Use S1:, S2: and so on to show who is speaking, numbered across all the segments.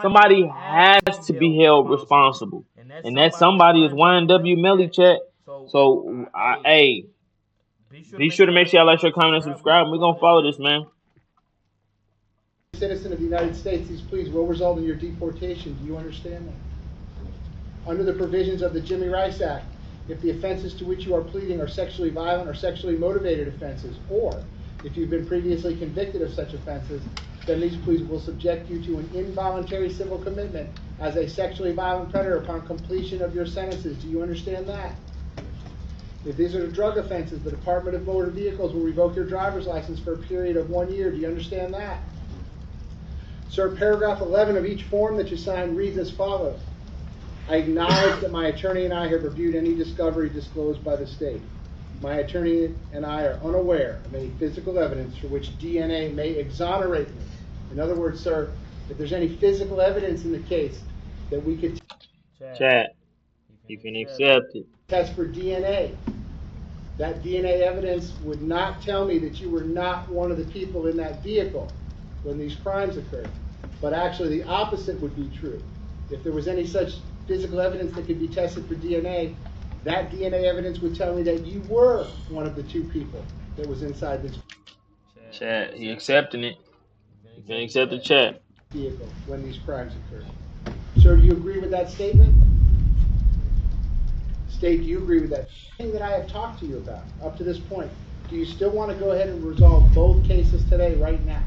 S1: Somebody has to be held responsible, and that somebody is YNW Melly, chat. So, hey, be sure to make sure y'all like, share, comment, and subscribe. We're gonna follow this, man.
S2: Citizen of the United States, these pleas will result in your deportation. Do you understand that? Under the provisions of the Jimmy Rice Act, if the offenses to which you are pleading are sexually violent or sexually motivated offenses, or if you've been previously convicted of such offenses, then these pleas will subject you to an involuntary civil commitment as a sexually violent predator upon completion of your sentences. Do you understand that? If these are the drug offenses, the Department of Motor Vehicles will revoke your driver's license for a period of 1 year. Do you understand that? Sir, paragraph 11 of each form that you sign reads as follows. I acknowledge that my attorney and I have reviewed any discovery disclosed by the state. My attorney and I are unaware of any physical evidence for which DNA may exonerate me. In other words, sir, if there's any physical evidence in the case that we could
S1: Chat, you can accept it.
S2: test for DNA, that DNA evidence would not tell me that you were not one of the people in that vehicle when these crimes occurred. But actually the opposite would be true. If there was any such physical evidence that could be tested for DNA, that DNA evidence would tell me that you were one of the two people that was inside this
S1: Chat, he accepting it. You can accept the chat.
S2: vehicle when these crimes occurred. Sir, do you agree with that statement? State, do you agree with that? Thing that I have talked to you about up to this point, do you still want to go ahead and resolve both cases today, right now?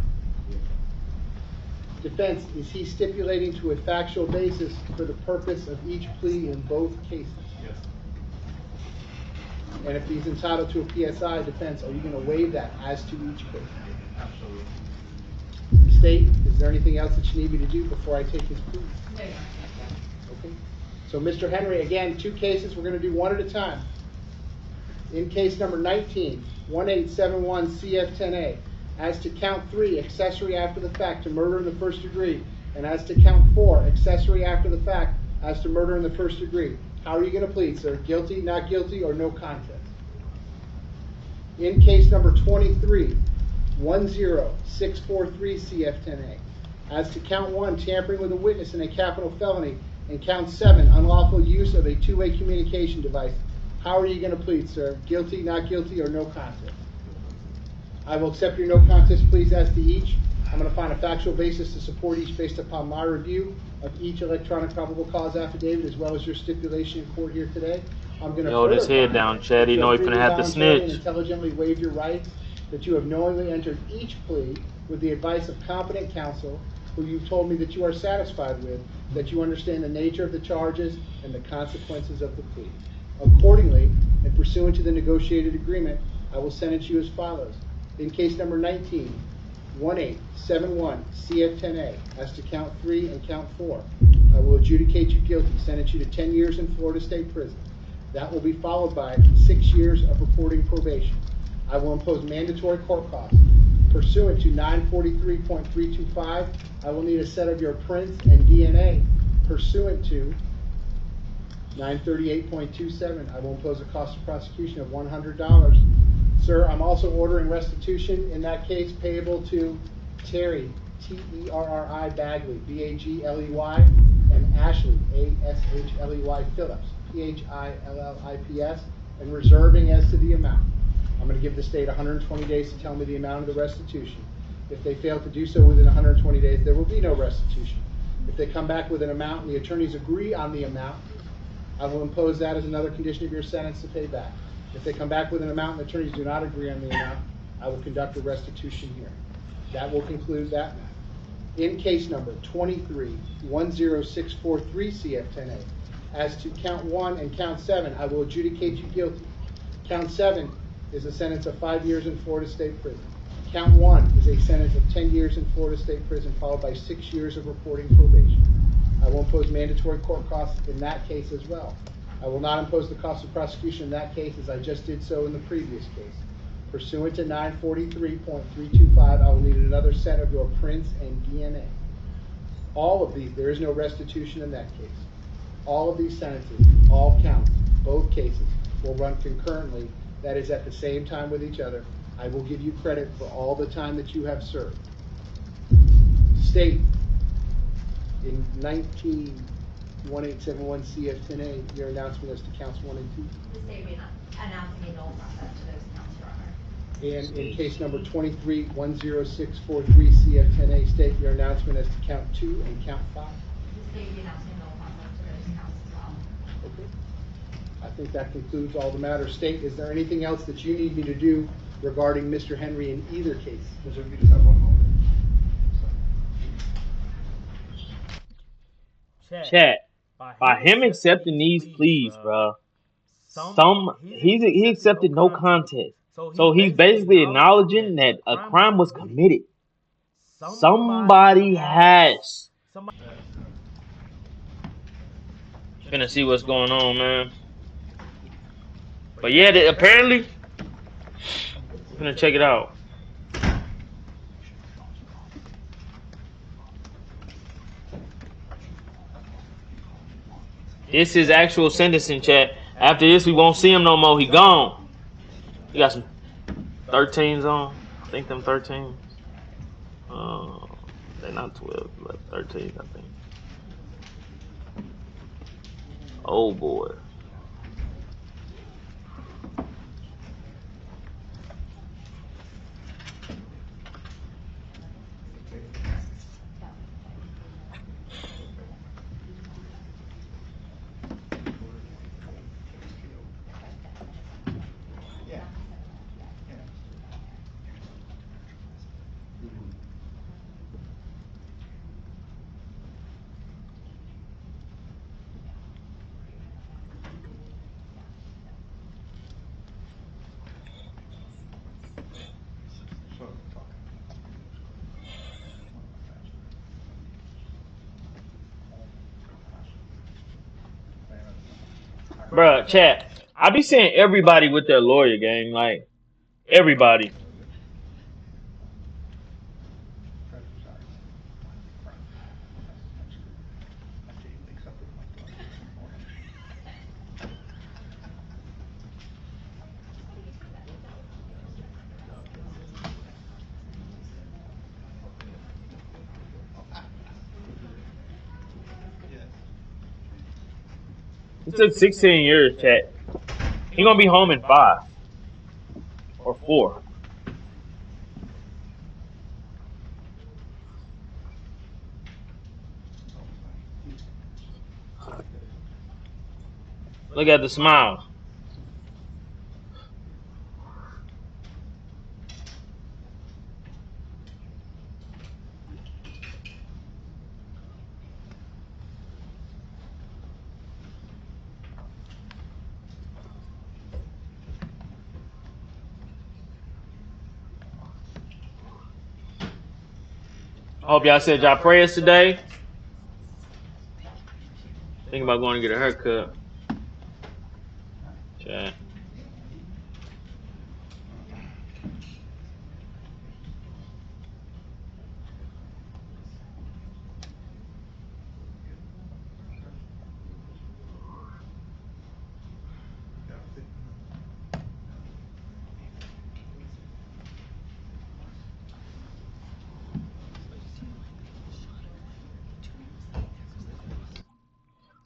S2: Defense, is he stipulating to a factual basis for the purpose of each plea in both cases?
S3: Yes.
S2: And if he's entitled to a PSI, defense, are you going to waive that as to each case?
S3: Absolutely.
S2: State, is there anything else that you need me to do before I take his plea?
S4: No.
S2: Okay. So Mr. Henry, again, two cases, we're going to do one at a time. In case number 19, 1871 CF10A, as to count 3, accessory after the fact to murder in the first degree, and as to count 4, accessory after the fact as to murder in the first degree. How are you going to plead, sir? Guilty, not guilty, or no contest? In case number 23, 10643 CF10A, as to count 1, tampering with a witness in a capital felony, and count 7, unlawful use of a two-way communication device. How are you going to plead, sir? Guilty, not guilty, or no contest? I will accept your no contest pleas as to each. I'm going to find a factual basis to support each based upon my review of each electronic probable cause affidavit as well as your stipulation in court here today. I'm going to
S1: Yo, this
S2: further
S1: head
S2: find
S1: down, Chad.
S2: that
S1: You know he
S2: freely,
S1: finna have to
S2: voluntarily, and
S1: snitch.
S2: intelligently waive your rights, that you have knowingly entered each plea with the advice of competent counsel who you've told me that you are satisfied with, that you understand the nature of the charges and the consequences of the plea. Accordingly, and pursuant to the negotiated agreement, I will sentence you as follows. In case number 19, 1871 CF10A, as to count 3 and count 4, I will adjudicate you guilty, sentence you to 10 years in Florida State Prison. That will be followed by 6 years of reporting probation. I will impose mandatory court costs. Pursuant to 943.325, I will need a set of your prints and DNA. Pursuant to 938.27, I will impose a cost of prosecution of $100. Sir, I'm also ordering restitution in that case payable to Terry, T-E-R-R-I Bagley, B-A-G-L-E-Y, and Ashley, A-S-H-L-E-Y Phillips, P-H-I-L-L-I-P-S, and reserving as to the amount. I'm going to give the state 120 days to tell me the amount of the restitution. If they fail to do so within 120 days, there will be no restitution. If they come back with an amount and the attorneys agree on the amount, I will impose that as another condition of your sentence to pay back. If they come back with an amount and the attorneys do not agree on the amount, I will conduct a restitution hearing. That will conclude that matter. In case number 23, 10643 CF10A, as to count 1 and count 7, I will adjudicate you guilty. Count 7 is a sentence of 5 years in Florida State Prison. Count 1 is a sentence of 10 years in Florida State Prison, followed by 6 years of reporting probation. I will impose mandatory court costs in that case as well. I will not impose the cost of prosecution in that case as I just did so in the previous case. Pursuant to 943.325, I will need another set of your prints and DNA. All of these, there is no restitution in that case. All of these sentences, all counts, both cases, will run concurrently, that is at the same time with each other. I will give you credit for all the time that you have served. State, In 191871 CF10A, your announcement as to counts 1 and 2.
S3: The state will be announcing a null process to those counts, Your Honor.
S2: And in case number 23-10643 CF10A, state your announcement as to count 2 and count 5.
S3: The state will be announcing a null process to those counts as well.
S2: Okay. I think that concludes all the matters. State, is there anything else that you need me to do regarding Mr. Henry in either case?
S4: Mr. You just have one moment.
S1: Chat. By him accepting these pleas, bro, he accepted no contest. So he's basically acknowledging that a crime was committed. Somebody has. Finna see what's going on, man. But yeah, apparently, finna check it out. This is actual sentencing, chat. After this, we won't see him no more. He gone. He got some 13s on. I think them 13s. They're not 12, like 13, I think. Oh boy. Bruh, chat. I be seeing everybody with their lawyer gang, like everybody. It took 16 years, chat. He gonna be home in 5 or 4. Look at the smile. I hope y'all said y'all prayers today. Think about going to get a haircut. Chat.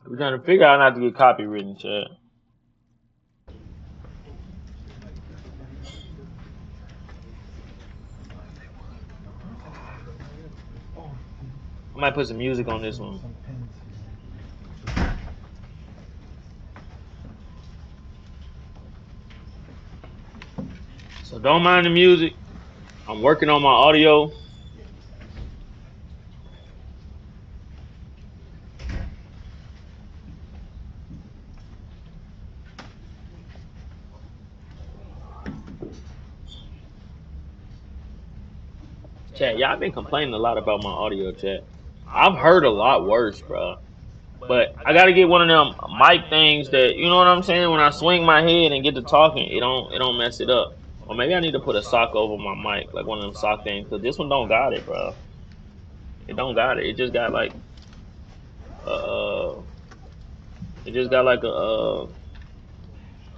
S1: We're trying to figure out not to get copywritten, chat. I might put some music on this one. So don't mind the music. I'm working on my audio. Chat, y'all been complaining a lot about my audio, chat. I've heard a lot worse, bro. But I gotta get one of them mic things that, you know what I'm saying? When I swing my head and get to talking, it don't mess it up. Or maybe I need to put a sock over my mic, like one of them sock things, because this one don't got it, bro. It don't got it. It just got like it just got like I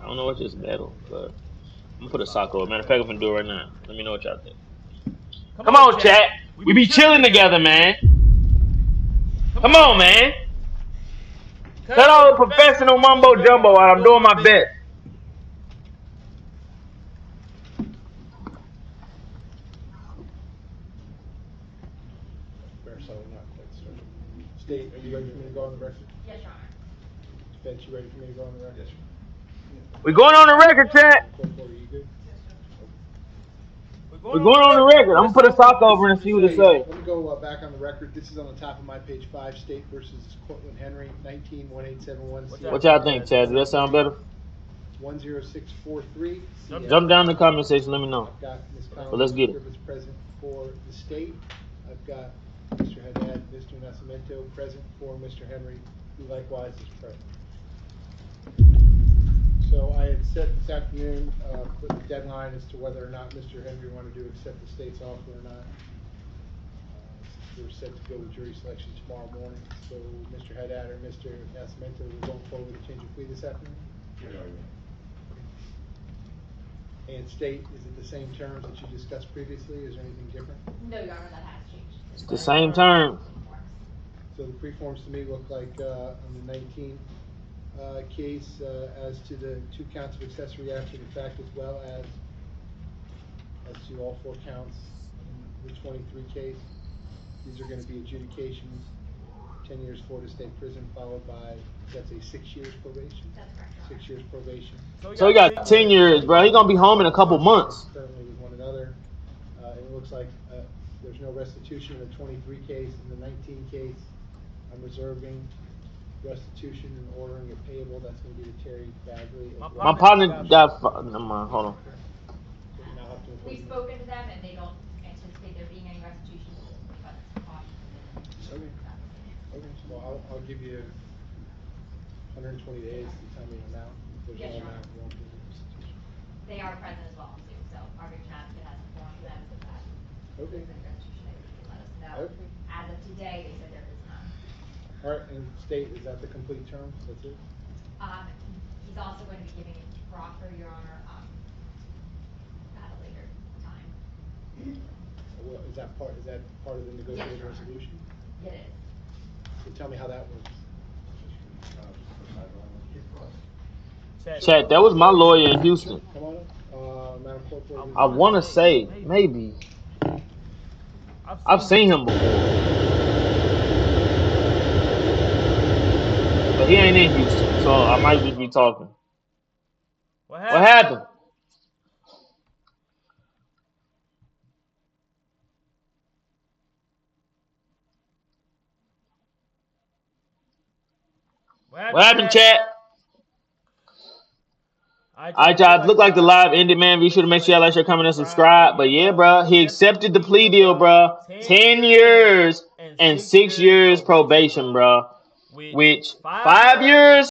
S1: don't know, it's just metal, but I'm gonna put a sock over. Matter of fact, I'm gonna do it right now. Let me know what y'all think. Come on, chat. We be chilling together, man. Come on, man. Cut all the professional mumbo jumbo out. I'm doing my best.
S2: Fair, so not quite started. State, are you ready for me to go on the record?
S3: Yes, Your Honor.
S2: Fetch, you ready for me to go on the record? Yes, sir.
S1: We're going on the record, chat.
S2: Court reporter, you good?
S1: We're going on the record. I'm gonna put a sock over and see what it say.
S2: Let me go back on the record. This is on the top of my page 5, State versus Cortland Henry, 19-1871.
S1: What y'all think, Chad? Does that sound better?
S2: 10643.
S1: Jump down in the comment section. Let me know.
S2: I've got Ms.
S1: So let's get it.
S2: Griffiths present for the state. I've got Mr. Haddad, Mr. Nascimento present for Mr. Henry, who likewise is present. So I had set this afternoon for the deadline as to whether or not Mr. Henry wanted to accept the state's offer or not. We were set to go with jury selection tomorrow morning. So Mr. Haddad or Mr. Nascimento, we're going forward with a change of plea this afternoon? And state, is it the same terms that you discussed previously? Is there anything different?
S3: No, Your Honor, that has changed.
S1: It's the same term.
S2: So the preforms to me look like on the 19 case as to the 2 counts of accessory after the fact, as well as to all 4 counts in the 23 case. These are going to be adjudications, 10 years Florida State Prison, followed by, that's a 6 years probation.
S3: That's correct, Your Honor.
S2: 6 years probation.
S1: So he got 10 years, bro. He gonna be home in a couple months.
S2: Currently with one another. It looks like there's no restitution in the 23 case. In the 19 case, I'm reserving restitution and ordering it payable. That's going to be to Terry Bagley.
S1: My partner got. Never mind. Hold on.
S3: We've spoken to them and they don't anticipate there being any restitution, but caution.
S2: Okay. Well, I'll give you 120 days to tell me the amount. If there's
S3: Yes,
S2: no
S3: Your
S2: amount,
S3: Honor.
S2: you won't give me restitution.
S3: They are present as well too, so our victim advocate has informed them that
S2: Okay.
S3: there's any restitution, they would let us know.
S2: Okay.
S3: As of today, they said there is none.
S2: All right, and state, is that the complete terms? That's it?
S3: He's also going to be giving a proffer, Your Honor, at a later time.
S2: Well, is that part of the negotiated
S3: Yes,
S2: resolution?
S3: It is.
S2: So tell me how that works.
S1: Chat, that was my lawyer in Houston.
S2: Come on up. Madam Clerk,
S1: I want to say, maybe. I've seen him before. But he ain't in Houston, so I might just be talking. What happened? What happened, chat? Alright, y'all. Look like the live ended, man. Be sure to make sure y'all like, share, comment, and subscribe. But yeah, bro, he accepted the plea deal, bro. 10 years and 6 years probation, bro. Which 5 years